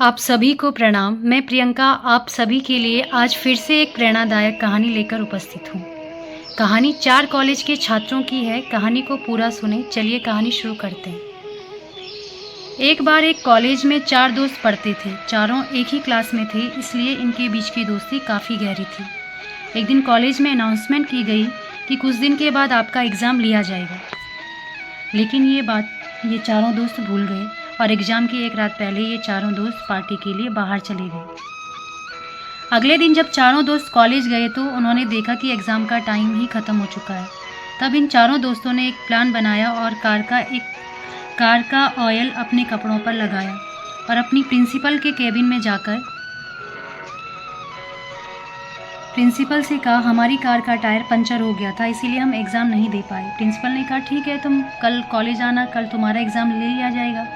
आप सभी को प्रणाम। मैं प्रियंका आप सभी के लिए आज फिर से एक प्रेरणादायक कहानी लेकर उपस्थित हूँ। कहानी 4 कॉलेज के छात्रों की है। कहानी को पूरा सुने। चलिए कहानी शुरू करते हैं। एक बार एक कॉलेज में 4 दोस्त पढ़ते थे। चारों एक ही क्लास में थे, इसलिए इनके बीच की दोस्ती काफ़ी गहरी थी। एक दिन कॉलेज में अनाउंसमेंट की गई कि कुछ दिन के बाद आपका एग्ज़ाम लिया जाएगा। लेकिन ये बात ये चारों दोस्त भूल गए और एग्ज़ाम की एक रात पहले ये चारों दोस्त पार्टी के लिए बाहर चले गए। अगले दिन जब चारों दोस्त कॉलेज गए तो उन्होंने देखा कि एग्ज़ाम का टाइम ही ख़त्म हो चुका है। तब इन चारों दोस्तों ने एक प्लान बनाया और कार का ऑयल अपने कपड़ों पर लगाया और अपनी प्रिंसिपल के केबिन में जाकर प्रिंसिपल से कहा, हमारी कार का टायर पंचर हो गया था, इसीलिए हम एग्ज़ाम नहीं दे पाए। प्रिंसिपल ने कहा, ठीक है, तुम कल कॉलेज आना, कल तुम्हारा एग्ज़ाम ले लिया जाएगा।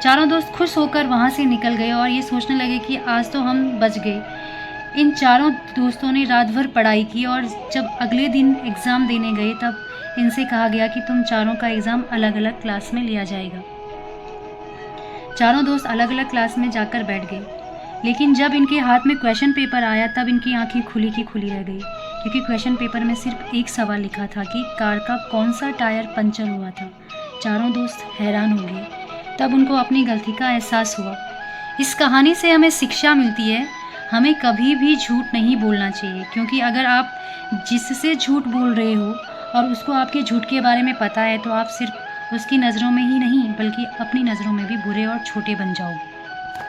चारों दोस्त खुश होकर वहाँ से निकल गए और ये सोचने लगे कि आज तो हम बच गए। इन चारों दोस्तों ने रात भर पढ़ाई की और जब अगले दिन एग्ज़ाम देने गए तब इनसे कहा गया कि तुम चारों का एग्ज़ाम अलग अलग क्लास में लिया जाएगा। चारों दोस्त अलग अलग क्लास में जाकर बैठ गए, लेकिन जब इनके हाथ में क्वेश्चन पेपर आया तब इनकी आंखें खुली की खुली रह गई, क्योंकि क्वेश्चन पेपर में सिर्फ एक सवाल लिखा था कि कार का कौन सा टायर पंचर हुआ था। चारों दोस्त हैरान हो गए। तब उनको अपनी गलती का एहसास हुआ। इस कहानी से हमें शिक्षा मिलती है, हमें कभी भी झूठ नहीं बोलना चाहिए, क्योंकि अगर आप जिससे झूठ बोल रहे हो और उसको आपके झूठ के बारे में पता है तो आप सिर्फ उसकी नज़रों में ही नहीं बल्कि अपनी नज़रों में भी बुरे और छोटे बन जाओगे।